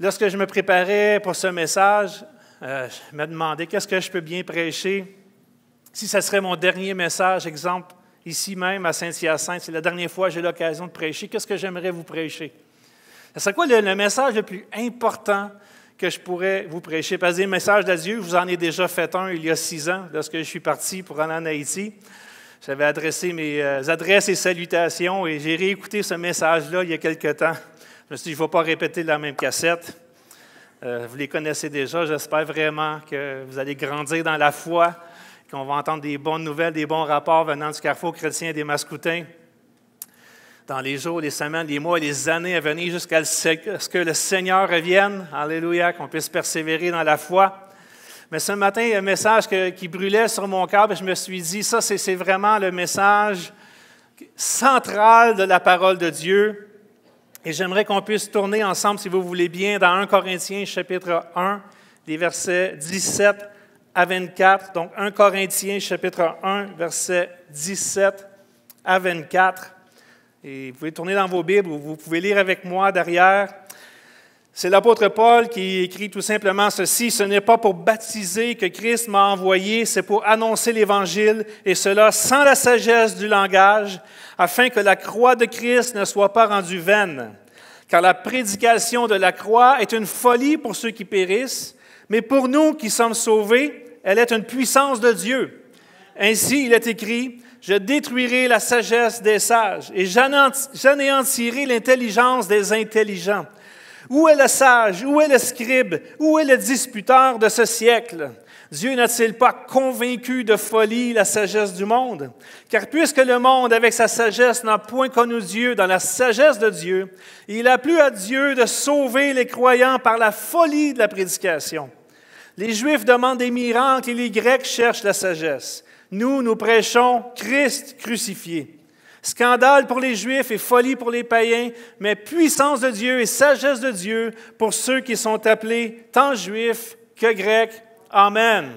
Lorsque je me préparais pour ce message, je me demandais qu'est-ce que je peux bien prêcher. Si ce serait mon dernier message, exemple, ici même à Saint-Hyacinthe, c'est la dernière fois que j'ai l'occasion de prêcher, qu'est-ce que j'aimerais vous prêcher? Ce serait quoi le message le plus important que je pourrais vous prêcher? Parce que des messages d'adieu, je vous en ai déjà fait un il y a 6 ans, lorsque je suis parti pour aller en Haïti. J'avais adressé mes adresses et salutations et j'ai réécouté ce message-là il y a quelque temps. Je me suis dit, je ne vais pas répéter la même cassette. Vous les connaissez déjà. J'espère vraiment que vous allez grandir dans la foi, qu'on va entendre des bonnes nouvelles, des bons rapports venant du Carrefour chrétien des Mascoutins dans les jours, les semaines, les mois et les années à venir jusqu'à ce que le Seigneur revienne. Alléluia, qu'on puisse persévérer dans la foi. Mais ce matin, il y a un message qui brûlait sur mon cœur et je me suis dit, ça, c'est vraiment le message central de la parole de Dieu. Et j'aimerais qu'on puisse tourner ensemble, si vous voulez bien, dans 1 Corinthiens, chapitre 1, les versets 17 à 24. Donc, 1 Corinthiens, chapitre 1, versets 17 à 24. Et vous pouvez tourner dans vos Bibles ou vous pouvez lire avec moi derrière. C'est l'apôtre Paul qui écrit tout simplement ceci: « Ce n'est pas pour baptiser que Christ m'a envoyé, c'est pour annoncer l'Évangile, et cela sans la sagesse du langage, afin que la croix de Christ ne soit pas rendue vaine. Car la prédication de la croix est une folie pour ceux qui périssent, mais pour nous qui sommes sauvés, elle est une puissance de Dieu. Ainsi, il est écrit, « Je détruirai la sagesse des sages, et j'anéantirai l'intelligence des intelligents. » Où est le sage? Où est le scribe? Où est le disputeur de ce siècle? Dieu n'a-t-il pas convaincu de folie la sagesse du monde? Car puisque le monde, avec sa sagesse, n'a point connu Dieu dans la sagesse de Dieu, il a plu à Dieu de sauver les croyants par la folie de la prédication. Les Juifs demandent des miracles et les Grecs cherchent la sagesse. Nous prêchons Christ crucifié. Scandale pour les Juifs et folie pour les païens, mais puissance de Dieu et sagesse de Dieu pour ceux qui sont appelés tant Juifs que Grecs. Amen.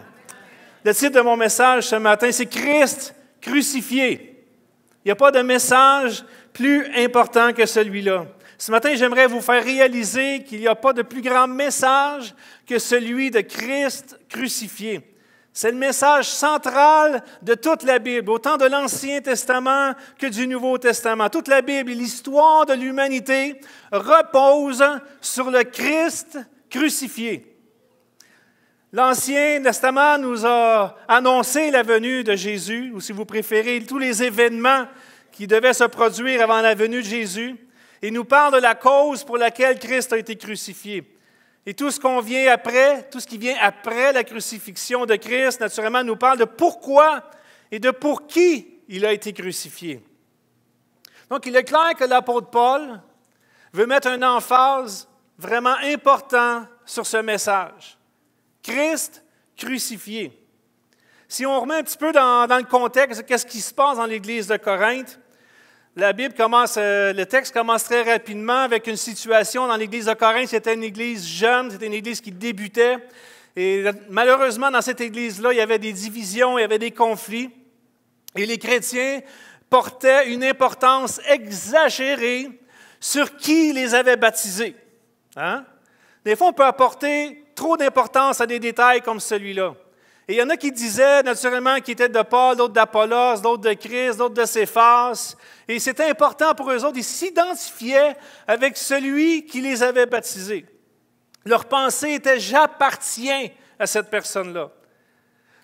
Le titre de mon message ce matin, c'est Christ crucifié. Il n'y a pas de message plus important que celui-là. Ce matin, j'aimerais vous faire réaliser qu'il n'y a pas de plus grand message que celui de Christ crucifié. C'est le message central de toute la Bible, autant de l'Ancien Testament que du Nouveau Testament. Toute la Bible et l'histoire de l'humanité reposent sur le Christ crucifié. L'Ancien Testament nous a annoncé la venue de Jésus, ou si vous préférez, tous les événements qui devaient se produire avant la venue de Jésus, et nous parle de la cause pour laquelle Christ a été crucifié. Et tout ce qui vient après la crucifixion de Christ, naturellement, nous parle de pourquoi et de pour qui il a été crucifié. Donc, il est clair que l'apôtre Paul veut mettre un emphase vraiment important sur ce message. Christ crucifié. Si on remet un petit peu dans le contexte, qu'est-ce qui se passe dans l'Église de Corinthe? Le texte commence très rapidement avec une situation dans l'Église de Corinthe. C'était une Église jeune, c'était une Église qui débutait. Et malheureusement, dans cette Église-là, il y avait des divisions, il y avait des conflits. Et les chrétiens portaient une importance exagérée sur qui les avait baptisés. Hein? Des fois, on peut apporter trop d'importance à des détails comme celui-là. Et il y en a qui disaient, naturellement, qu'ils étaient de Paul, d'autres d'Apollos, d'autres de Christ, d'autres de Céphas. Et c'était important pour eux autres. Ils s'identifiaient avec celui qui les avait baptisés. Leur pensée était « j'appartiens à cette personne-là ».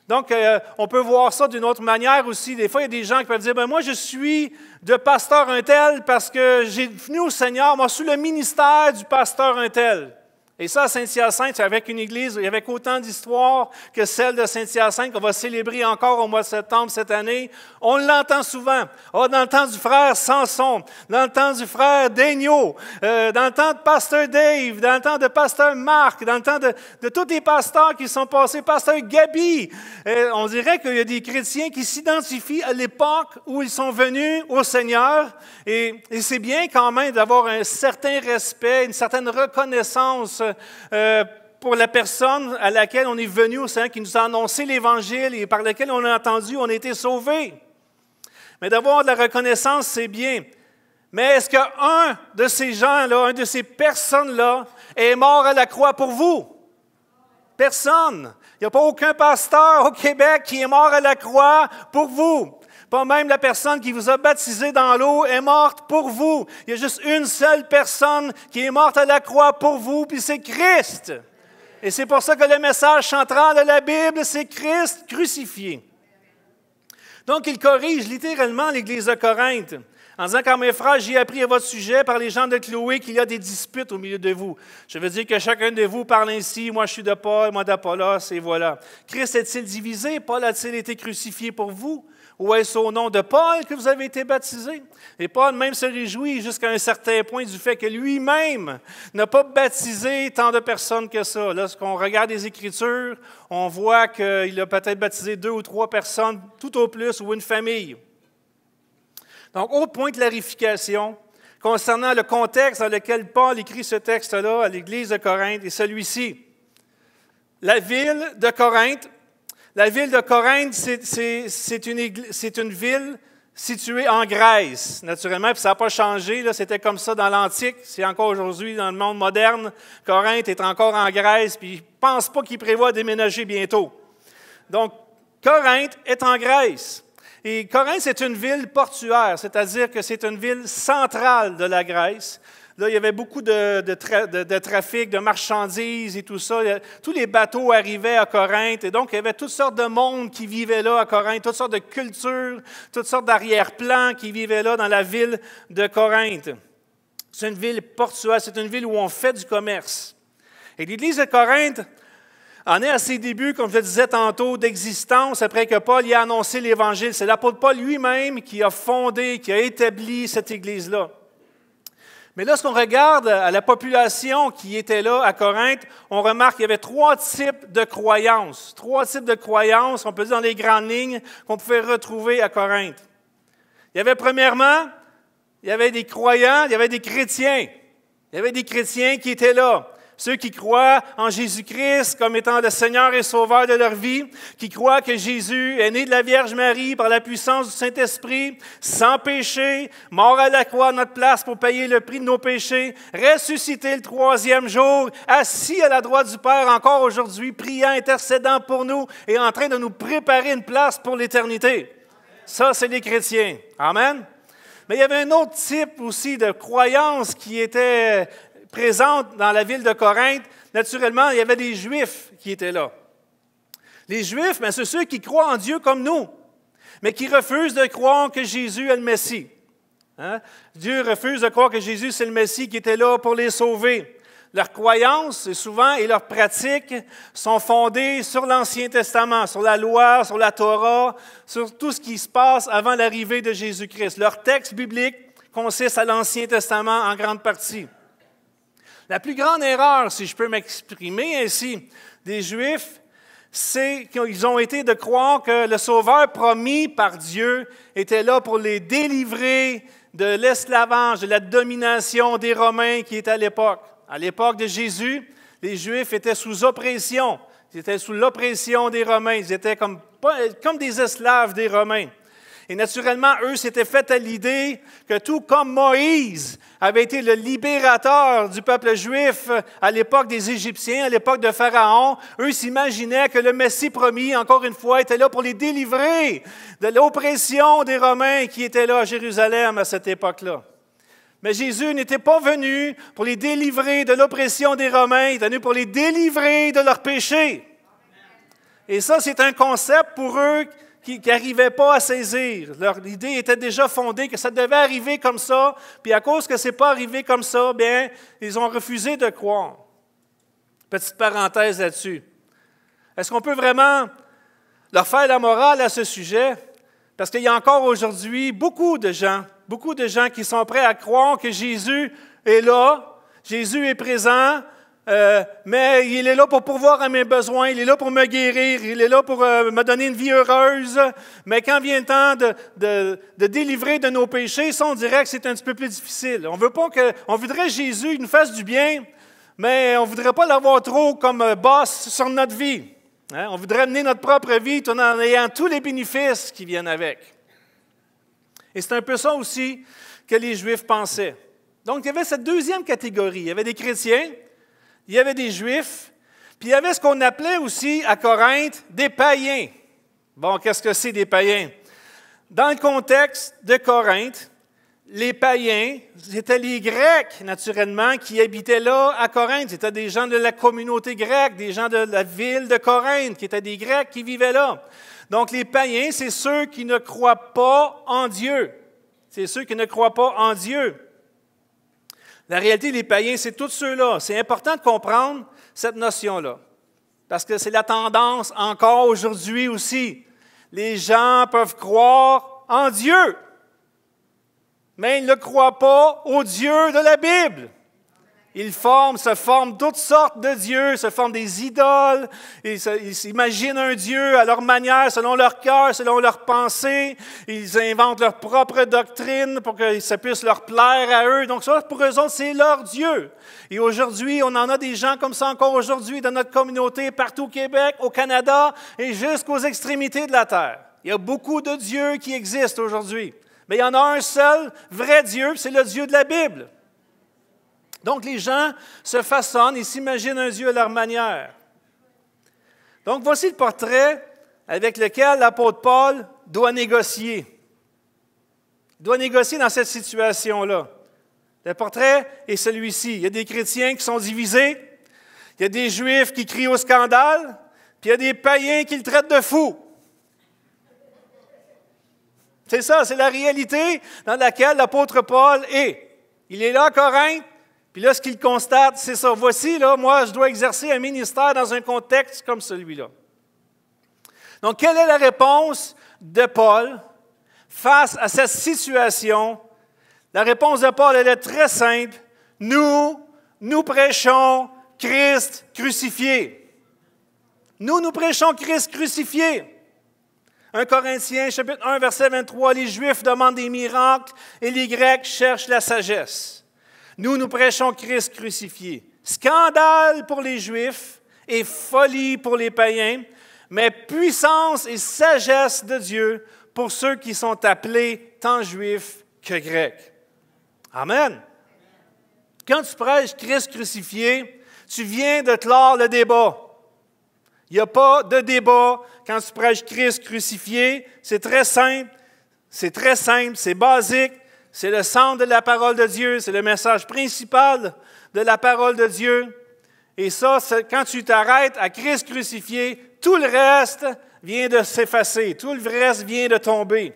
Donc, on peut voir ça d'une autre manière aussi. Des fois, il y a des gens qui peuvent dire « moi, je suis de pasteur un tel parce que j'ai venu au Seigneur, moi, sous le ministère du pasteur un tel ». Et ça, à Saint-Hyacinthe, avec une église, avec autant d'histoires que celle de Saint-Hyacinthe, qu'on va célébrer encore au mois de septembre cette année, on l'entend souvent. Oh, dans le temps du frère Samson, dans le temps du frère Daigneault, dans le temps de pasteur Dave, dans le temps de pasteur Marc, dans le temps de tous les pasteurs qui sont passés, pasteur Gabi. On dirait qu'il y a des chrétiens qui s'identifient à l'époque où ils sont venus au Seigneur. Et c'est bien quand même d'avoir un certain respect, une certaine reconnaissance pour la personne à laquelle on est venu au Seigneur, qui nous a annoncé l'Évangile et par lequel on a entendu, on a été sauvés. Mais d'avoir de la reconnaissance, c'est bien. Mais est-ce qu'un de ces gens-là, un de ces personnes-là, est mort à la croix pour vous? Personne. Il n'y a pas aucun pasteur au Québec qui est mort à la croix pour vous. Pas même la personne qui vous a baptisé dans l'eau est morte pour vous. Il y a juste une seule personne qui est morte à la croix pour vous, puis c'est Christ. Et c'est pour ça que le message central de la Bible, c'est Christ crucifié. Donc, il corrige littéralement l'Église de Corinthe en disant, quand mes frères, j'ai appris à votre sujet par les gens de Chloé qu'il y a des disputes au milieu de vous. Je veux dire que chacun de vous parle ainsi, moi je suis de Paul, moi d'Apollos, et voilà. Christ est-il divisé? Paul a-t-il été crucifié pour vous? Ou est-ce au nom de Paul que vous avez été baptisés? Et Paul même se réjouit jusqu'à un certain point du fait que lui-même n'a pas baptisé tant de personnes que ça. Lorsqu'on regarde les Écritures, on voit qu'il a peut-être baptisé 2 ou 3 personnes, tout au plus, ou une famille. Donc, autre point de clarification concernant le contexte dans lequel Paul écrit ce texte-là à l'Église de Corinthe est celui-ci. La ville de Corinthe, c'est une ville située en Grèce, naturellement, puis ça n'a pas changé, là, c'était comme ça dans l'Antique, c'est encore aujourd'hui dans le monde moderne. Corinthe est encore en Grèce, puis je ne pense pas qu'il prévoit déménager bientôt. Donc, Corinthe est en Grèce. Et Corinthe, c'est une ville portuaire, c'est-à-dire que c'est une ville centrale de la Grèce. Là, il y avait beaucoup de trafic, de marchandises et tout ça. Tous les bateaux arrivaient à Corinthe. Et donc, il y avait toutes sortes de monde qui vivaient là à Corinthe, toutes sortes de cultures, toutes sortes d'arrière-plans qui vivaient là dans la ville de Corinthe. C'est une ville portuaire, c'est une ville où on fait du commerce. Et l'Église de Corinthe en est à ses débuts, comme je le disais tantôt, d'existence après que Paul y a annoncé l'Évangile. C'est l'apôtre Paul lui-même qui a fondé, qui a établi cette Église-là. Mais lorsqu'on regarde à la population qui était là à Corinthe, on remarque qu'il y avait 3 types de croyances. 3 types de croyances, on peut dire dans les grandes lignes, qu'on pouvait retrouver à Corinthe. Il y avait premièrement, il y avait des croyants, il y avait des chrétiens. Il y avait des chrétiens qui étaient là. Ceux qui croient en Jésus-Christ comme étant le Seigneur et Sauveur de leur vie, qui croient que Jésus est né de la Vierge Marie par la puissance du Saint-Esprit, sans péché, mort à la croix à notre place pour payer le prix de nos péchés, ressuscité le 3e jour, assis à la droite du Père encore aujourd'hui, priant, intercédant pour nous et en train de nous préparer une place pour l'éternité. Ça, c'est les chrétiens. Amen. Mais il y avait un autre type aussi de croyance qui était présente dans la ville de Corinthe. Naturellement, il y avait des Juifs qui étaient là. Les Juifs, c'est ceux qui croient en Dieu comme nous, mais qui refusent de croire que Jésus est le Messie. Hein? Dieu refuse de croire que Jésus, c'est le Messie qui était là pour les sauver. Leurs croyances, souvent, et leurs pratiques sont fondées sur l'Ancien Testament, sur la loi, sur la Torah, sur tout ce qui se passe avant l'arrivée de Jésus-Christ. Leur texte biblique consiste à l'Ancien Testament en grande partie. La plus grande erreur, si je peux m'exprimer ainsi, des Juifs, c'est qu'ils ont été de croire que le Sauveur promis par Dieu était là pour les délivrer de l'esclavage, de la domination des Romains qui étaient à l'époque. À l'époque de Jésus, les Juifs étaient sous oppression. Ils étaient sous l'oppression des Romains. Ils étaient comme des esclaves des Romains. Et naturellement, eux s'étaient fait à l'idée que tout comme Moïse avait été le libérateur du peuple juif à l'époque des Égyptiens, à l'époque de Pharaon, eux s'imaginaient que le Messie promis, encore une fois, était là pour les délivrer de l'oppression des Romains qui étaient là à Jérusalem à cette époque-là. Mais Jésus n'était pas venu pour les délivrer de l'oppression des Romains, il est venu pour les délivrer de leurs péchés. Et ça, c'est un concept pour eux qui n'arrivaient pas à saisir. Leur idée était déjà fondée que ça devait arriver comme ça, puis à cause que ce n'est pas arrivé comme ça, bien, ils ont refusé de croire. Petite parenthèse là-dessus. Est-ce qu'on peut vraiment leur faire la morale à ce sujet? Parce qu'il y a encore aujourd'hui beaucoup de gens qui sont prêts à croire que Jésus est là, Jésus est présent, mais il est là pour pourvoir à mes besoins, il est là pour me guérir, il est là pour me donner une vie heureuse. Mais quand vient le temps de délivrer de nos péchés, ça, on dirait que c'est un petit peu plus difficile. On voudrait que Jésus nous fasse du bien, mais on ne voudrait pas l'avoir trop comme boss sur notre vie. Hein? On voudrait mener notre propre vie tout en ayant tous les bénéfices qui viennent avec. Et c'est un peu ça aussi que les Juifs pensaient. Donc, il y avait cette deuxième catégorie. Il y avait des chrétiens, il y avait des Juifs, puis il y avait ce qu'on appelait aussi à Corinthe des païens. Bon, qu'est-ce que c'est des païens? Dans le contexte de Corinthe, les païens, c'était les Grecs, naturellement, qui habitaient là à Corinthe. C'était des gens de la communauté grecque, des gens de la ville de Corinthe, qui étaient des Grecs qui vivaient là. Donc, les païens, c'est ceux qui ne croient pas en Dieu. C'est ceux qui ne croient pas en Dieu. La réalité, les païens, c'est tous ceux-là. C'est important de comprendre cette notion-là, parce que c'est la tendance encore aujourd'hui aussi. Les gens peuvent croire en Dieu, mais ils ne croient pas au Dieu de la Bible. Ils se forment toutes sortes de dieux, se forment des idoles, ils s'imaginent un Dieu à leur manière, selon leur cœur, selon leurs pensées. Ils inventent leur propre doctrine pour que ça puisse leur plaire à eux. Donc ça, pour eux autres, c'est leur Dieu. Et aujourd'hui, on en a des gens comme ça encore aujourd'hui dans notre communauté, partout au Québec, au Canada et jusqu'aux extrémités de la terre. Il y a beaucoup de dieux qui existent aujourd'hui. Mais il y en a un seul vrai Dieu, c'est le Dieu de la Bible. Donc, les gens se façonnent et s'imaginent un Dieu à leur manière. Donc, voici le portrait avec lequel l'apôtre Paul doit négocier. Il doit négocier dans cette situation-là. Le portrait est celui-ci. Il y a des chrétiens qui sont divisés, il y a des Juifs qui crient au scandale, puis il y a des païens qui le traitent de fou. C'est ça, c'est la réalité dans laquelle l'apôtre Paul est. Il est là à Corinthe, puis là, ce qu'il constate, c'est ça. Voici, là, moi, je dois exercer un ministère dans un contexte comme celui-là. Donc, quelle est la réponse de Paul face à cette situation? La réponse de Paul, elle est très simple. Nous prêchons Christ crucifié. Nous prêchons Christ crucifié. 1 Corinthiens, chapitre 1, verset 23, les Juifs demandent des miracles et les Grecs cherchent la sagesse. Nous prêchons Christ crucifié. Scandale pour les Juifs et folie pour les païens, mais puissance et sagesse de Dieu pour ceux qui sont appelés tant Juifs que Grecs. Amen. Quand tu prêches Christ crucifié, tu viens de clore le débat. Il n'y a pas de débat quand tu prêches Christ crucifié. C'est très simple, c'est basique. C'est le centre de la parole de Dieu, c'est le message principal de la parole de Dieu. Et ça, quand tu t'arrêtes à Christ crucifié, tout le reste vient de s'effacer, tout le reste vient de tomber.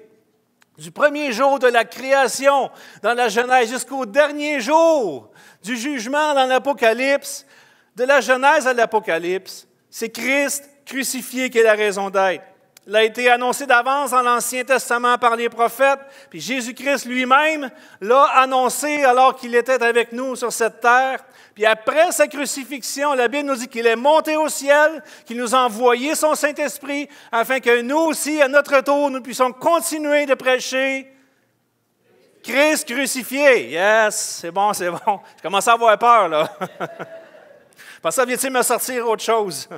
Du premier jour de la création dans la Genèse jusqu'au dernier jour du jugement dans l'Apocalypse, de la Genèse à l'Apocalypse, c'est Christ crucifié qui est la raison d'être. Il a été annoncé d'avance dans l'Ancien Testament par les prophètes, puis Jésus-Christ lui-même l'a annoncé alors qu'il était avec nous sur cette terre. Puis après sa crucifixion, la Bible nous dit qu'il est monté au ciel, qu'il nous a envoyé son Saint-Esprit, afin que nous aussi, à notre tour, nous puissions continuer de prêcher Christ crucifié. Yes, c'est bon. Je commence à avoir peur, là. Parce que ça vient-il me sortir autre chose?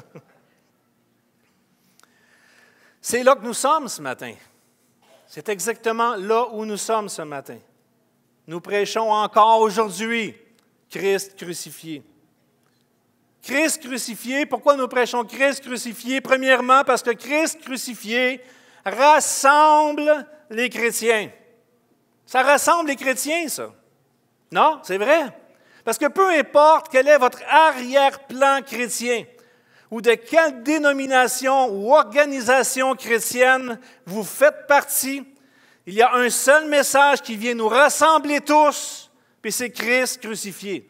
C'est là que nous sommes ce matin. C'est exactement là où nous sommes ce matin. Nous prêchons encore aujourd'hui Christ crucifié. Christ crucifié, pourquoi nous prêchons Christ crucifié? Premièrement, parce que Christ crucifié rassemble les chrétiens. Ça rassemble les chrétiens, ça. Non, c'est vrai. Parce que peu importe quel est votre arrière-plan chrétien, ou de quelle dénomination ou organisation chrétienne vous faites partie, il y a un seul message qui vient nous rassembler tous, puis c'est Christ crucifié.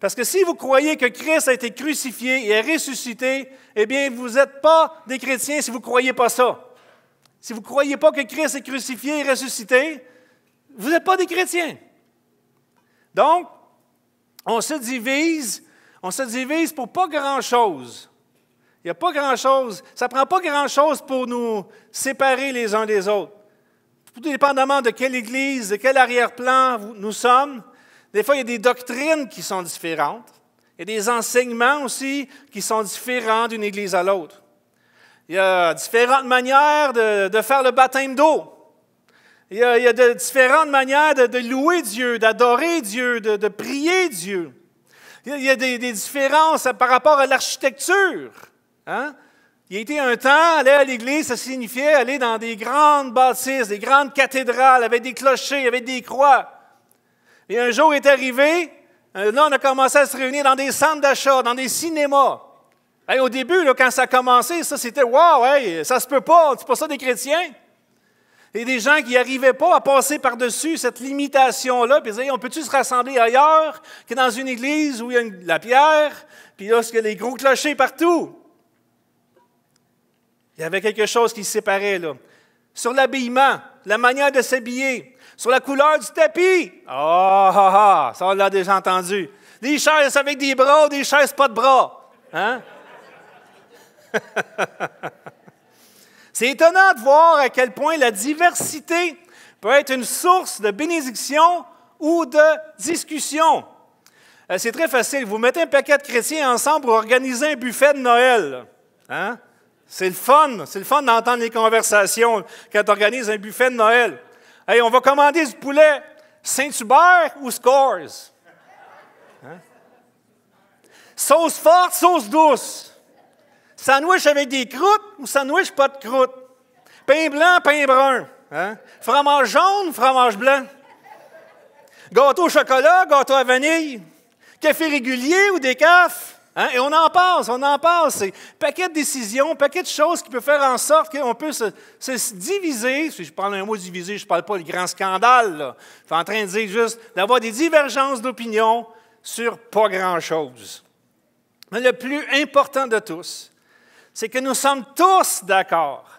Parce que si vous croyez que Christ a été crucifié et est ressuscité, eh bien, vous n'êtes pas des chrétiens si vous ne croyez pas ça. Si vous ne croyez pas que Christ est crucifié et ressuscité, vous n'êtes pas des chrétiens. Donc, on se divise pour pas grand-chose. Il n'y a pas grand-chose. Ça ne prend pas grand-chose pour nous séparer les uns des autres. Tout dépendamment de quelle église, de quel arrière-plan nous sommes, des fois, il y a des doctrines qui sont différentes. Il y a des enseignements aussi qui sont différents d'une église à l'autre. Il y a différentes manières de faire le baptême d'eau. Il y a de différentes manières de louer Dieu, d'adorer Dieu, de prier Dieu. Il y a des différences par rapport à l'architecture. Hein? Il y a été un temps, aller à l'église, ça signifiait aller dans des grandes bâtisses, des grandes cathédrales avec des clochers, avec des croix. Et un jour est arrivé, là, on a commencé à se réunir dans des centres d'achat, dans des cinémas. Hey, au début, là, quand ça a commencé, ça c'était « wow, hey, ça se peut pas, c'est pas ça des chrétiens ». Et des gens qui n'arrivaient pas à passer par-dessus cette limitation-là, puis ils disaient, on peut-tu se rassembler ailleurs que dans une église où il y a la pierre, puis là, il y a les gros clochers partout? Il y avait quelque chose qui se séparait, là. Sur l'habillement, la manière de s'habiller, sur la couleur du tapis. Ça on l'a déjà entendu. Des chaises avec des bras ou des chaises pas de bras. Hein? C'est étonnant de voir à quel point la diversité peut être une source de bénédiction ou de discussion. C'est très facile. Vous mettez un paquet de chrétiens ensemble pour organiser un buffet de Noël. Hein? C'est le fun d'entendre les conversations quand on organise un buffet de Noël. Hey, on va commander du poulet Saint-Hubert ou Scores? Hein? Sauce forte, sauce douce. Sandwich avec des croûtes ou sandwich pas de croûtes? Pain blanc, pain brun. Hein? Fromage jaune, fromage blanc. Gâteau au chocolat, gâteau à vanille. Café régulier ou décaf. Hein? Et on en passe. C'est un paquet de décisions, un paquet de choses qui peuvent faire en sorte qu'on peut se diviser. Si je parle un mot diviser, je ne parle pas du grand scandale. Là. Je suis en train de dire juste d'avoir des divergences d'opinion sur pas grand-chose. Mais le plus important de tous, c'est que nous sommes tous d'accord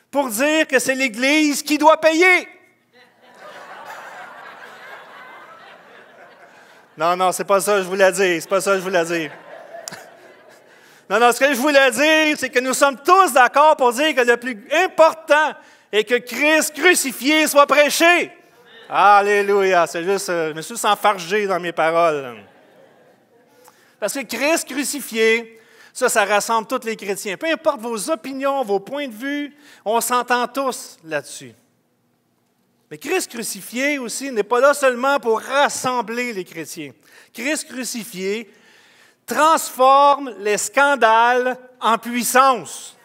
pour dire que c'est l'Église qui doit payer. Non, c'est pas ça que je voulais dire. Non, ce que je voulais dire, c'est que nous sommes tous d'accord pour dire que le plus important est que Christ crucifié soit prêché. Alléluia! C'est juste, je me suis enfargé dans mes paroles. Parce que Christ crucifié, ça rassemble tous les chrétiens. Peu importe vos opinions, vos points de vue, on s'entend tous là-dessus. Mais Christ crucifié aussi n'est pas là seulement pour rassembler les chrétiens. Christ crucifié transforme les scandales en puissance.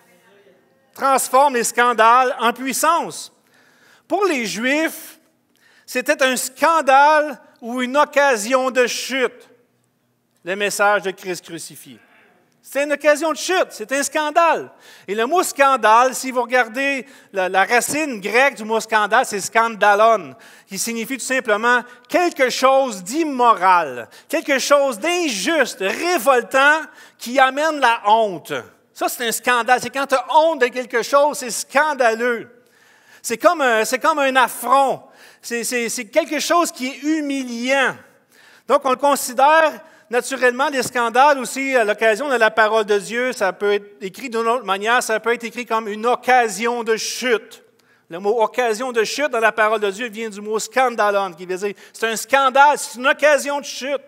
Transforme les scandales en puissance. Pour les Juifs, c'était un scandale ou une occasion de chute, le message de Christ crucifié. C'était une occasion de chute, c'était un scandale. Et le mot scandale, si vous regardez la racine grecque du mot scandale, c'est scandalon, qui signifie tout simplement quelque chose d'immoral, quelque chose d'injuste, révoltant, qui amène la honte. Ça, c'est un scandale. C'est quand tu as honte de quelque chose, c'est scandaleux. C'est comme un affront. C'est quelque chose qui est humiliant. Donc, on le considère naturellement, les scandales aussi, à l'occasion de la parole de Dieu, ça peut être écrit d'une autre manière, ça peut être écrit comme une occasion de chute. Le mot occasion de chute dans la parole de Dieu vient du mot scandalon, qui veut dire c'est un scandale, c'est une occasion de chute.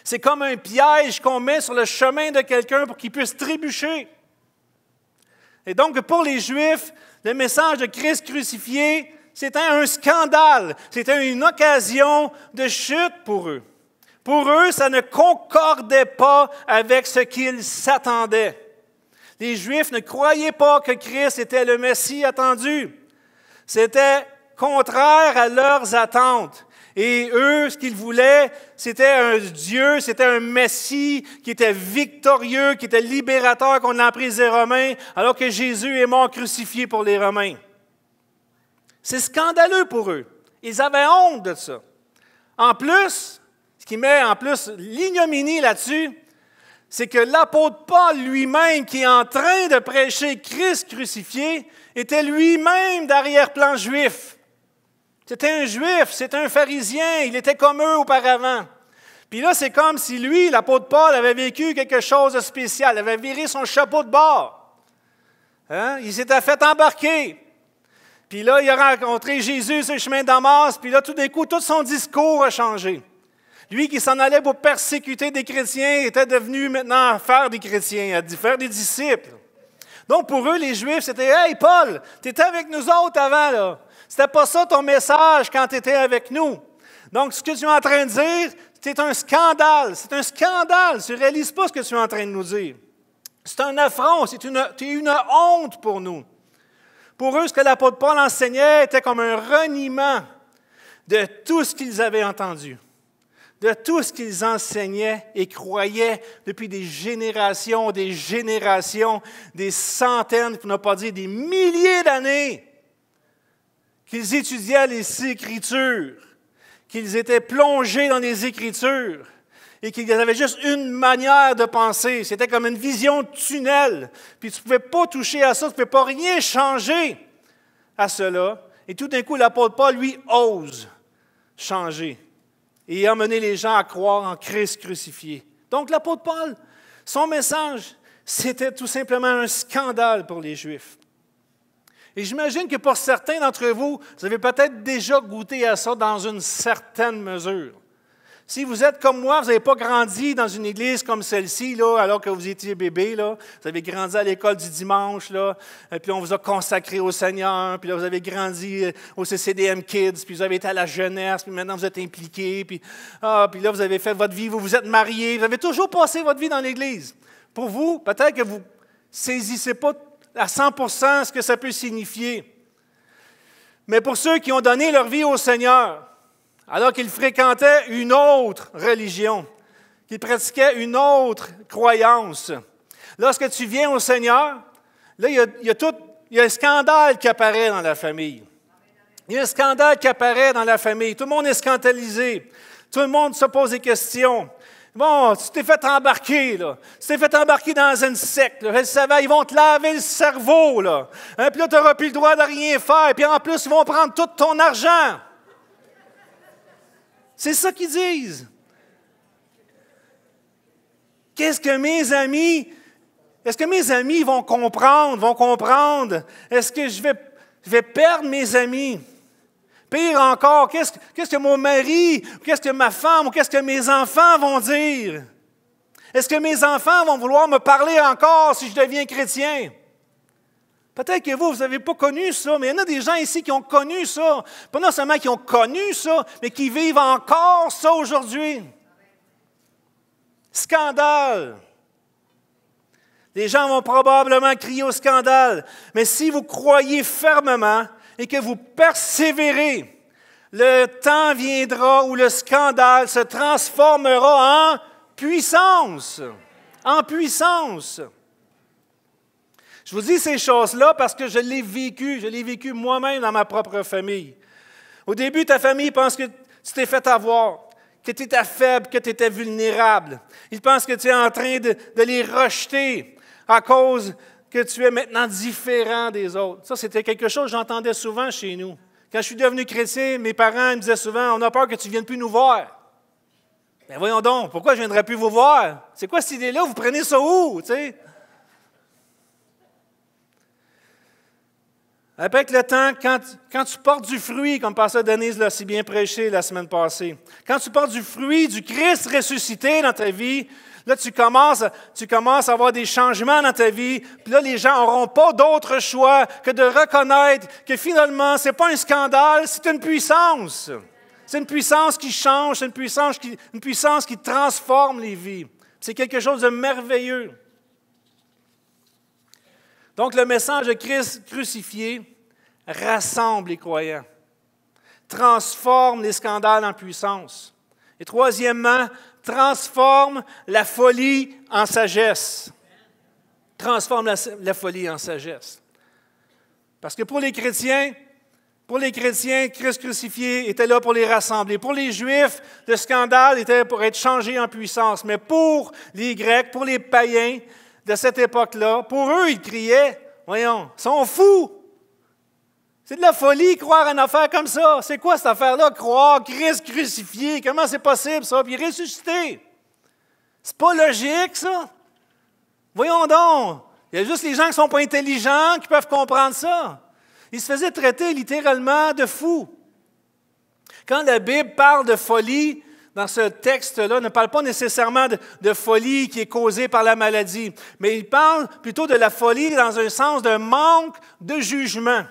C'est comme un piège qu'on met sur le chemin de quelqu'un pour qu'il puisse trébucher. Et donc, pour les Juifs, le message de Christ crucifié, c'était un scandale, c'était une occasion de chute pour eux. Pour eux, ça ne concordait pas avec ce qu'ils s'attendaient. Les Juifs ne croyaient pas que Christ était le Messie attendu. C'était contraire à leurs attentes. Et eux, ce qu'ils voulaient, c'était un Dieu, c'était un Messie qui était victorieux, qui était libérateur qu'on a pris des Romains, alors que Jésus est mort crucifié pour les Romains. C'est scandaleux pour eux. Ils avaient honte de ça. En plus, ce qui met en plus l'ignominie là-dessus, c'est que l'apôtre Paul lui-même, qui est en train de prêcher Christ crucifié, était lui-même d'arrière-plan juif. C'était un juif, c'était un pharisien, il était comme eux auparavant. Puis là, c'est comme si lui, l'apôtre Paul, avait vécu quelque chose de spécial, avait viré son chapeau de bord. Hein? Il s'était fait embarquer. Puis là, il a rencontré Jésus sur le chemin de Damas, puis là, tout d'un coup, tout son discours a changé. Lui qui s'en allait pour persécuter des chrétiens était devenu maintenant faire des chrétiens, à faire des disciples. Donc pour eux, les Juifs, c'était « Hey Paul, tu étais avec nous autres avant, là. C'était pas ça ton message quand tu étais avec nous. Donc, ce que tu es en train de dire, c'est un scandale. C'est un scandale. Tu ne réalises pas ce que tu es en train de nous dire. C'est un affront, c'est une honte pour nous. Pour eux, ce que l'apôtre Paul enseignait était comme un reniement de tout ce qu'ils avaient entendu, de tout ce qu'ils enseignaient et croyaient depuis des générations, des centaines, pour ne pas dire des milliers d'années, qu'ils étudiaient les Écritures, qu'ils étaient plongés dans les Écritures et qu'ils avaient juste une manière de penser. C'était comme une vision de tunnel. Puis tu ne pouvais pas toucher à ça, tu ne pouvais pas rien changer à cela. Et tout d'un coup, l'apôtre Paul, lui, ose changer et emmener les gens à croire en Christ crucifié. Donc l'apôtre Paul, son message, c'était tout simplement un scandale pour les Juifs. Et j'imagine que pour certains d'entre vous, vous avez peut-être déjà goûté à ça dans une certaine mesure. Si vous êtes comme moi, vous n'avez pas grandi dans une église comme celle-ci, là, alors que vous étiez bébé, là. Vous avez grandi à l'école du dimanche, là, puis on vous a consacré au Seigneur, puis là, vous avez grandi au CCDM Kids, puis vous avez été à la jeunesse, puis maintenant vous êtes impliqués, puis là, vous avez fait votre vie, vous vous êtes mariés, vous avez toujours passé votre vie dans l'église. Pour vous, peut-être que vous ne saisissez pas à 100% ce que ça peut signifier. Mais pour ceux qui ont donné leur vie au Seigneur, alors qu'ils fréquentaient une autre religion, qu'ils pratiquaient une autre croyance, lorsque tu viens au Seigneur, là, il y a un scandale qui apparaît dans la famille. Il y a un scandale qui apparaît dans la famille. Tout le monde est scandalisé. Tout le monde se pose des questions. Bon, tu t'es fait embarquer, là. Tu t'es fait embarquer dans une secte, là. Je savais, ils vont te laver le cerveau, là. Hein, puis là, tu n'auras plus le droit de rien faire. Puis en plus, ils vont prendre tout ton argent. C'est ça qu'ils disent. Est-ce que mes amis vont comprendre? Est-ce que je vais perdre mes amis? Pire encore, qu'est-ce que mon mari, qu'est-ce que ma femme, ou qu'est-ce que mes enfants vont dire? Est-ce que mes enfants vont vouloir me parler encore si je deviens chrétien? Peut-être que vous n'avez pas connu ça, mais il y en a des gens ici qui ont connu ça. Pas non seulement qui ont connu ça, mais qui vivent encore ça aujourd'hui. Scandale. Les gens vont probablement crier au scandale, mais si vous croyez fermement et que vous persévérez, le temps viendra où le scandale se transformera en puissance. En puissance. Je vous dis ces choses-là parce que je l'ai vécu moi-même dans ma propre famille. Au début, ta famille pense que tu t'es fait avoir, que tu étais faible, que tu étais vulnérable. Ils pensent que tu es en train de les rejeter à cause que tu es maintenant différent des autres. Ça, c'était quelque chose que j'entendais souvent chez nous. Quand je suis devenu chrétien, mes parents me disaient souvent, on a peur que tu ne viennes plus nous voir. Mais voyons donc, pourquoi je ne viendrais plus vous voir? C'est quoi cette idée-là? Vous prenez ça où? Tu sais? Avec le temps, quand tu portes du fruit, comme Pasteur Denise l'a si bien prêché la semaine passée, quand tu portes du fruit du Christ ressuscité dans ta vie, là, tu commences à avoir des changements dans ta vie, puis là, les gens n'auront pas d'autre choix que de reconnaître que finalement, ce n'est pas un scandale, c'est une puissance. C'est une puissance qui change, c'est une puissance qui transforme les vies. C'est quelque chose de merveilleux. Donc, le message de Christ crucifié rassemble les croyants, transforme les scandales en puissance. Et troisièmement, transforme la folie en sagesse. Transforme la folie en sagesse. Parce que pour les chrétiens, Christ crucifié était là pour les rassembler. Pour les Juifs, le scandale était pour être changé en puissance. Mais pour les Grecs, pour les païens de cette époque-là, pour eux, ils criaient, voyons, ils sont fous. C'est de la folie, croire à une affaire comme ça. C'est quoi cette affaire-là, croire Christ crucifié? Comment c'est possible, ça? Puis ressuscité. C'est pas logique, ça. Voyons donc. Il y a juste les gens qui ne sont pas intelligents qui peuvent comprendre ça. Ils se faisaient traiter littéralement de fous. Quand la Bible parle de folie, dans ce texte-là, ne parle pas nécessairement de folie qui est causée par la maladie, mais il parle plutôt de la folie dans un sens d'un manque de jugement.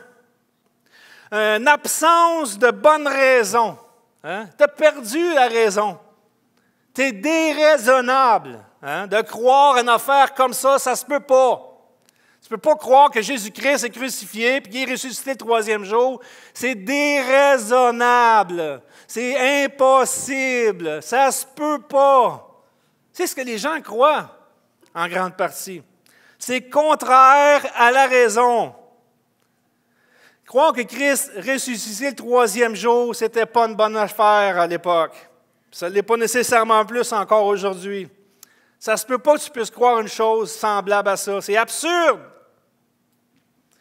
une absence de bonne raison. Hein? Tu as perdu la raison. Tu es déraisonnable. Hein? De croire une affaire comme ça ne se peut pas. Tu ne peux pas croire que Jésus-Christ est crucifié et qu'il est ressuscité le troisième jour. C'est déraisonnable. C'est impossible. Ça ne se peut pas. C'est ce que les gens croient, en grande partie. C'est contraire à la raison. Croire que Christ ressuscité le troisième jour, ce n'était pas une bonne affaire à l'époque. Ça ne l'est pas nécessairement plus encore aujourd'hui. Ça ne se peut pas que tu puisses croire une chose semblable à ça. C'est absurde.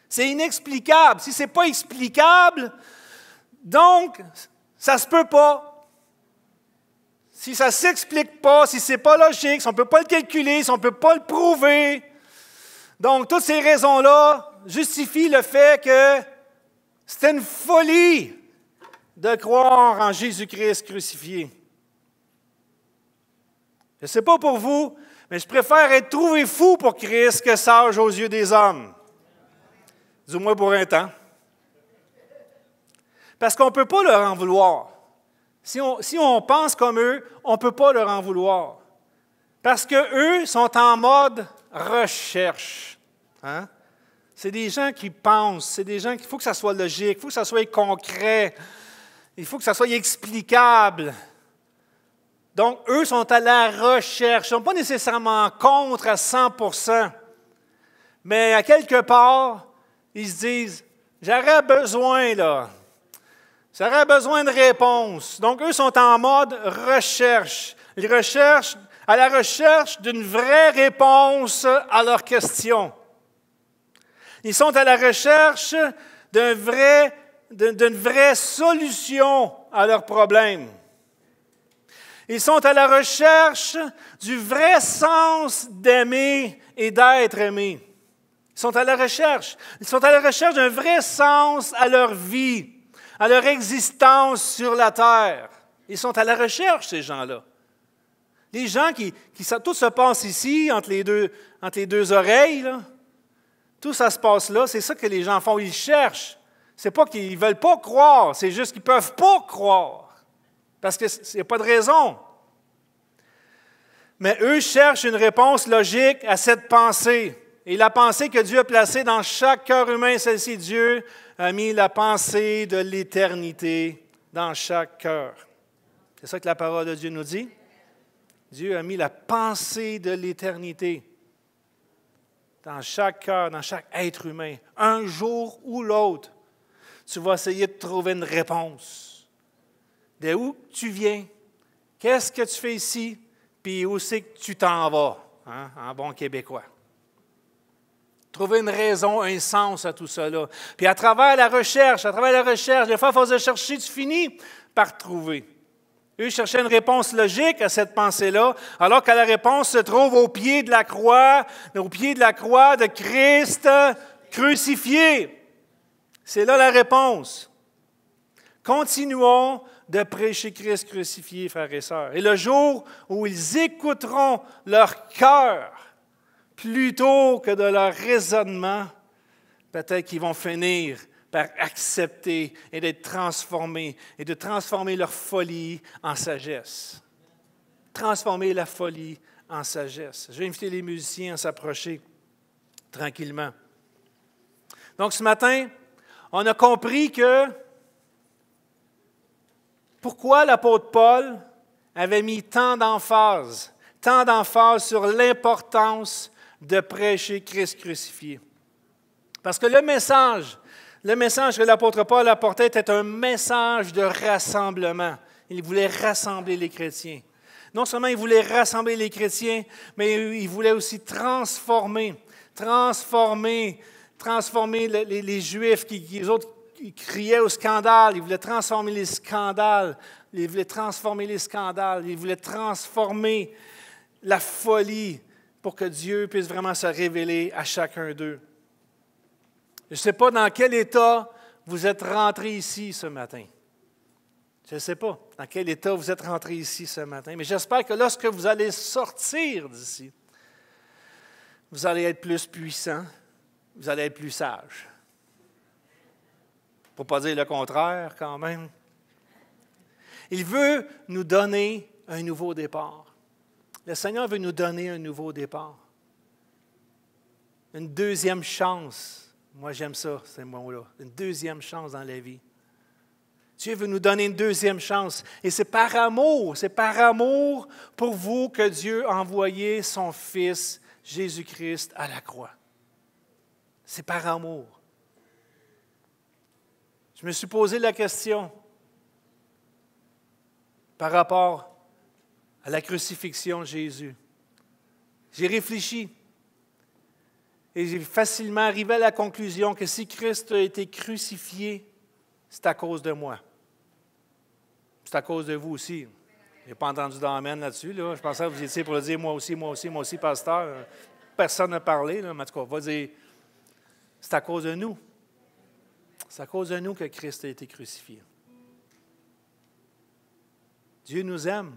C'est inexplicable. Si ce n'est pas explicable, donc, ça ne se peut pas. Si ça ne s'explique pas, si ce n'est pas logique, si on ne peut pas le calculer, si on ne peut pas le prouver, donc toutes ces raisons-là justifient le fait que c'était une folie de croire en Jésus-Christ crucifié. Je ne sais pas pour vous, mais je préfère être trouvé fou pour Christ que sage aux yeux des hommes. Du moins pour un temps. Parce qu'on ne peut pas leur en vouloir. Si on pense comme eux, on ne peut pas leur en vouloir. Parce qu'eux sont en mode recherche. Hein? C'est des gens qui pensent, c'est des gens qu'il faut que ça soit logique, il faut que ça soit concret, il faut que ça soit explicable. Donc, eux sont à la recherche. Ils ne sont pas nécessairement contre à 100%, mais à quelque part, ils se disent, j'aurais besoin, là. J'aurais besoin de réponses. Donc, eux sont en mode recherche. Ils recherchent à la recherche d'une vraie réponse à leurs questions. Ils sont à la recherche d'une vraie solution à leurs problèmes. Ils sont à la recherche du vrai sens d'aimer et d'être aimé. Ils sont à la recherche. Ils sont à la recherche d'un vrai sens à leur vie, à leur existence sur la terre. Ils sont à la recherche, ces gens-là. Les gens tout se passe ici, entre les deux oreilles, là. Tout ça se passe là, c'est ça que les gens font. Ils cherchent. C'est pas qu'ils ne veulent pas croire, c'est juste qu'ils ne peuvent pas croire. Parce qu'il n'y a pas de raison. Mais eux cherchent une réponse logique à cette pensée. Et la pensée que Dieu a placée dans chaque cœur humain, celle-ci, Dieu a mis la pensée de l'éternité dans chaque cœur. C'est ça que la parole de Dieu nous dit. Dieu a mis la pensée de l'éternité dans chaque cœur, dans chaque être humain. Un jour ou l'autre, tu vas essayer de trouver une réponse. De où tu viens? Qu'est-ce que tu fais ici? Puis où c'est que tu t'en vas? Hein, en bon québécois. Trouver une raison, un sens à tout cela. Puis à travers la recherche, des fois, à force de chercher, tu finis par trouver. Eux cherchaient une réponse logique à cette pensée-là, alors que la réponse se trouve au pied de la croix de Christ crucifié. C'est là la réponse. Continuons de prêcher Christ crucifié, frères et sœurs. Et le jour où ils écouteront leur cœur, plutôt que de leur raisonnement, peut-être qu'ils vont finir par accepter et d'être transformés et de transformer leur folie en sagesse. Transformer la folie en sagesse. Je vais inviter les musiciens à s'approcher tranquillement. Donc ce matin, on a compris que pourquoi l'apôtre Paul avait mis tant d'emphase sur l'importance de prêcher Christ crucifié. Parce que le message que l'apôtre Paul apportait était un message de rassemblement. Il voulait rassembler les chrétiens. Non seulement il voulait rassembler les chrétiens, mais il voulait aussi transformer les Juifs qui criaient au scandale. Il voulait transformer les scandales. Il voulait transformer la folie pour que Dieu puisse vraiment se révéler à chacun d'eux. Je ne sais pas dans quel état vous êtes rentrés ici ce matin. Je ne sais pas dans quel état vous êtes rentrés ici ce matin, mais j'espère que lorsque vous allez sortir d'ici, vous allez être plus puissant, vous allez être plus sage. Pour ne pas dire le contraire, quand même. Il veut nous donner un nouveau départ. Le Seigneur veut nous donner un nouveau départ. Une deuxième chance. Moi, j'aime ça, ces mots-là. Une deuxième chance dans la vie. Dieu veut nous donner une deuxième chance. Et c'est par amour pour vous que Dieu a envoyé son Fils, Jésus-Christ, à la croix. C'est par amour. Je me suis posé la question par rapport à la crucifixion de Jésus. J'ai réfléchi et j'ai facilement arrivé à la conclusion que si Christ a été crucifié, c'est à cause de moi. C'est à cause de vous aussi. Je n'ai pas entendu d'amen là-dessus. Là. Je pensais que vous étiez pour le dire moi aussi, pasteur. Personne n'a parlé, là, mais en tout cas, on va dire, c'est à cause de nous. C'est à cause de nous que Christ a été crucifié. Dieu nous aime,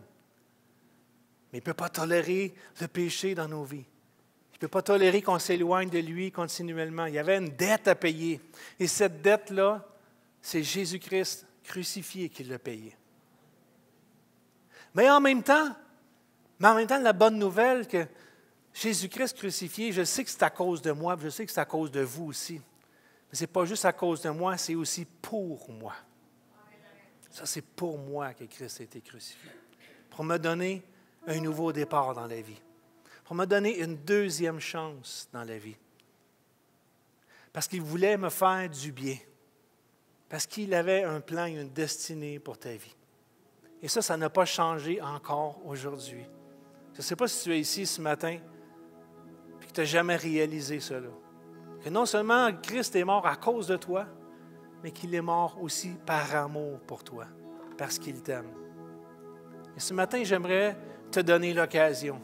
mais il ne peut pas tolérer le péché dans nos vies. Il ne peut pas tolérer qu'on s'éloigne de lui continuellement. Il y avait une dette à payer. Et cette dette-là, c'est Jésus-Christ crucifié qui l'a payée. Mais en même temps, la bonne nouvelle que Jésus-Christ crucifié, je sais que c'est à cause de moi, je sais que c'est à cause de vous aussi. Mais ce n'est pas juste à cause de moi, c'est aussi pour moi. Ça, c'est pour moi que Christ a été crucifié. Pour me donner un nouveau départ dans la vie. Pour me donner une deuxième chance dans la vie. Parce qu'il voulait me faire du bien. Parce qu'il avait un plan et une destinée pour ta vie. Et ça n'a pas changé encore aujourd'hui. Je ne sais pas si tu es ici ce matin et que tu n'as jamais réalisé cela. Que non seulement Christ est mort à cause de toi, mais qu'il est mort aussi par amour pour toi, parce qu'il t'aime. Et ce matin, j'aimerais te donner l'occasion,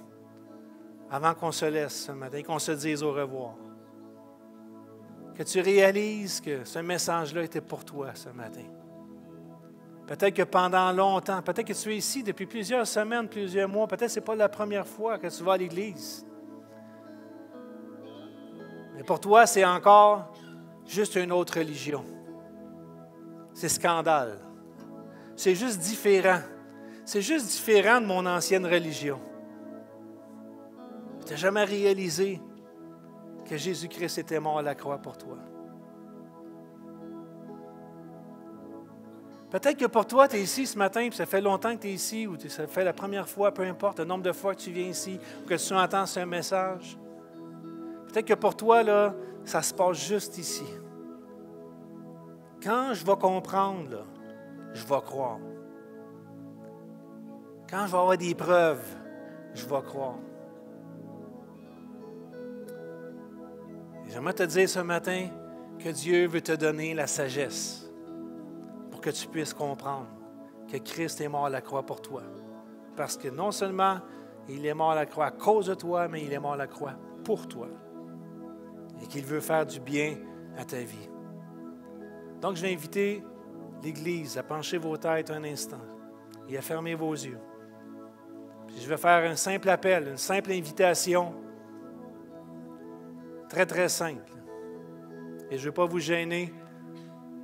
avant qu'on se laisse ce matin, qu'on se dise au revoir, que tu réalises que ce message-là était pour toi ce matin. Peut-être que pendant longtemps, peut-être que tu es ici depuis plusieurs semaines, plusieurs mois, peut-être que ce n'est pas la première fois que tu vas à l'Église. Mais pour toi, c'est encore juste une autre religion. C'est scandale. C'est juste différent. C'est juste différent de mon ancienne religion. Tu n'as jamais réalisé que Jésus-Christ était mort à la croix pour toi. Peut-être que pour toi, tu es ici ce matin, puis ça fait longtemps que tu es ici, ou ça fait la première fois, peu importe le nombre de fois que tu viens ici, ou que tu entends ce message. Peut-être que pour toi, là, ça se passe juste ici. Quand je vais comprendre, là, je vais croire. Quand je vais avoir des preuves, je vais croire. Et j'aimerais te dire ce matin que Dieu veut te donner la sagesse pour que tu puisses comprendre que Christ est mort à la croix pour toi. Parce que non seulement il est mort à la croix à cause de toi, mais il est mort à la croix pour toi. Et qu'il veut faire du bien à ta vie. Donc, je vais inviter l'Église à pencher vos têtes un instant et à fermer vos yeux. Puis je vais faire un simple appel, une simple invitation, très, très simple. Et je ne veux pas vous gêner,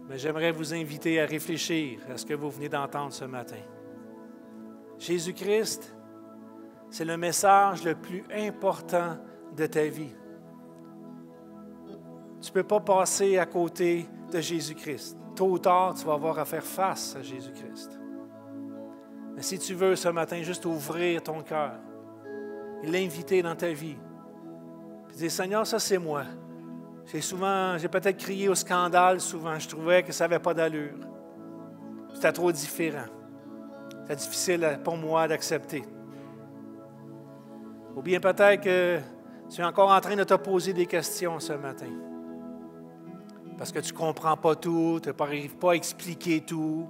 mais j'aimerais vous inviter à réfléchir à ce que vous venez d'entendre ce matin. Jésus-Christ, c'est le message le plus important de ta vie. Tu ne peux pas passer à côté de Jésus-Christ. Tôt ou tard, tu vas avoir à faire face à Jésus-Christ. Mais si tu veux ce matin juste ouvrir ton cœur et l'inviter dans ta vie, puis dire, Seigneur, ça c'est moi. J'ai peut-être crié au scandale souvent. Je trouvais que ça n'avait pas d'allure. C'était trop différent. C'était difficile pour moi d'accepter. Ou bien peut-être que tu es encore en train de te poser des questions ce matin. Parce que tu ne comprends pas tout, tu n'arrives pas à expliquer tout.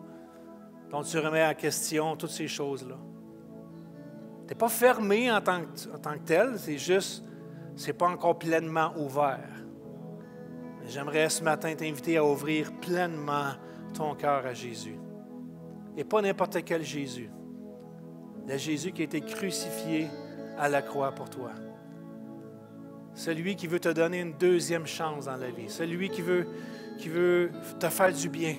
Donc tu remets en question toutes ces choses-là. Tu n'es pas fermé en tant que tel, c'est juste, ce n'est pas encore pleinement ouvert. Mais j'aimerais ce matin t'inviter à ouvrir pleinement ton cœur à Jésus. Et pas n'importe quel Jésus. Le Jésus qui a été crucifié à la croix pour toi. Celui qui veut te donner une deuxième chance dans la vie. Celui qui veut te faire du bien.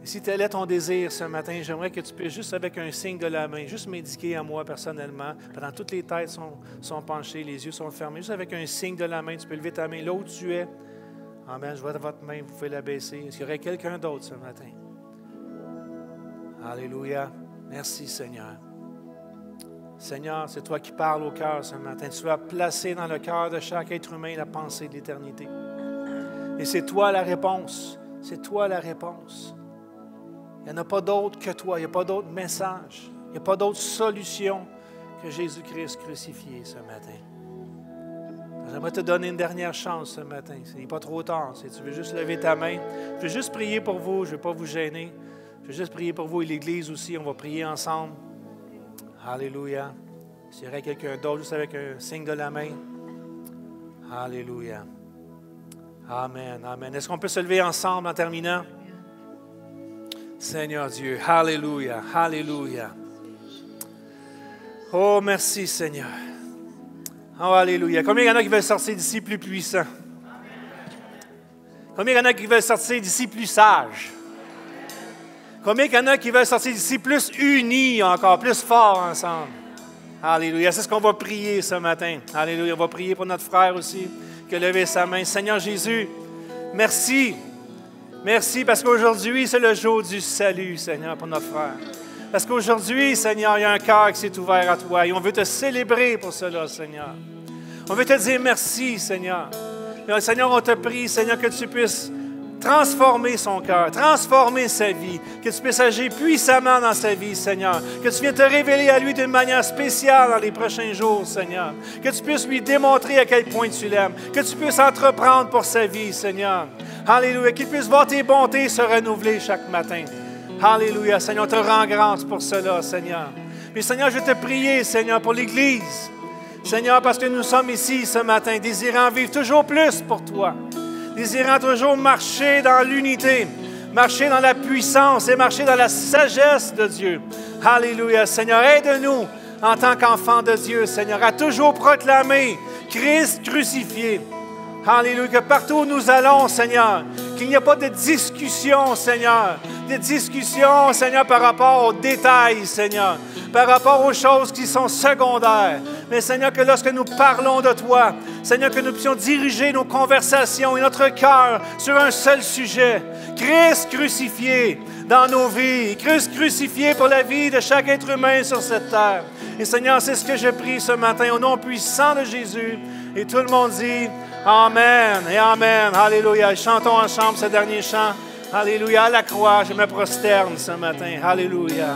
Et si tel est ton désir ce matin, j'aimerais que tu puisses, juste avec un signe de la main, juste m'indiquer à moi personnellement, pendant toutes les têtes sont penchées, les yeux sont fermés, juste avec un signe de la main, tu peux lever ta main là où tu es. Amen, je vois votre main, vous pouvez la baisser. Est-ce qu'il y aurait quelqu'un d'autre ce matin? Alléluia. Merci Seigneur. Seigneur, c'est toi qui parles au cœur ce matin. Tu vas placer dans le cœur de chaque être humain la pensée de l'éternité. Et c'est toi la réponse. C'est toi la réponse. Il n'y en a pas d'autre que toi. Il n'y a pas d'autre message. Il n'y a pas d'autre solution que Jésus-Christ crucifié ce matin. J'aimerais te donner une dernière chance ce matin. Ce n'est pas trop tard. Si tu veux juste lever ta main, je veux juste prier pour vous. Je ne veux pas vous gêner. Je veux juste prier pour vous et l'Église aussi. On va prier ensemble. Alléluia. S'il y aurait quelqu'un d'autre, juste avec un signe de la main. Alléluia. Amen. Amen. Est-ce qu'on peut se lever ensemble en terminant? Seigneur Dieu. Alléluia. Alléluia. Oh, merci Seigneur. Oh, alléluia. Combien il y en a qui veulent sortir d'ici plus puissants? Combien il y en a qui veulent sortir d'ici plus sages? Combien il y en a qui veulent sortir d'ici plus unis encore, plus forts ensemble? Alléluia. C'est ce qu'on va prier ce matin. Alléluia. On va prier pour notre frère aussi qui a levé sa main. Seigneur Jésus, merci. Merci parce qu'aujourd'hui, c'est le jour du salut, Seigneur, pour notre frère. Parce qu'aujourd'hui, Seigneur, il y a un cœur qui s'est ouvert à toi et on veut te célébrer pour cela, Seigneur. On veut te dire merci, Seigneur. Et, Seigneur, on te prie, Seigneur, que tu puisses transformer son cœur, transformer sa vie, que tu puisses agir puissamment dans sa vie, Seigneur, que tu viennes te révéler à lui d'une manière spéciale dans les prochains jours, Seigneur, que tu puisses lui démontrer à quel point tu l'aimes, que tu puisses entreprendre pour sa vie, Seigneur. Alléluia, qu'il puisse voir tes bontés se renouveler chaque matin. Alléluia, Seigneur, on te rend grâce pour cela, Seigneur. Mais Seigneur, je vais te prier, Seigneur, pour l'Église. Seigneur, parce que nous sommes ici ce matin, désirant vivre toujours plus pour toi. Désirant toujours marcher dans l'unité, marcher dans la puissance et marcher dans la sagesse de Dieu. Alléluia. Seigneur, aide-nous en tant qu'enfants de Dieu, Seigneur, à toujours proclamer Christ crucifié. Alléluia. Que partout où nous allons, Seigneur, qu'il n'y a pas de discussion, Seigneur. Des discussions, Seigneur, par rapport aux détails, Seigneur. Par rapport aux choses qui sont secondaires. Mais Seigneur, que lorsque nous parlons de toi, Seigneur, que nous puissions diriger nos conversations et notre cœur sur un seul sujet. Christ crucifié dans nos vies. Christ crucifié pour la vie de chaque être humain sur cette terre. Et Seigneur, c'est ce que je prie ce matin au nom puissant de Jésus. Et tout le monde dit Amen et Amen. Alléluia. Chantons ensemble ce dernier chant. Alléluia. À la croix, je me prosterne ce matin. Alléluia.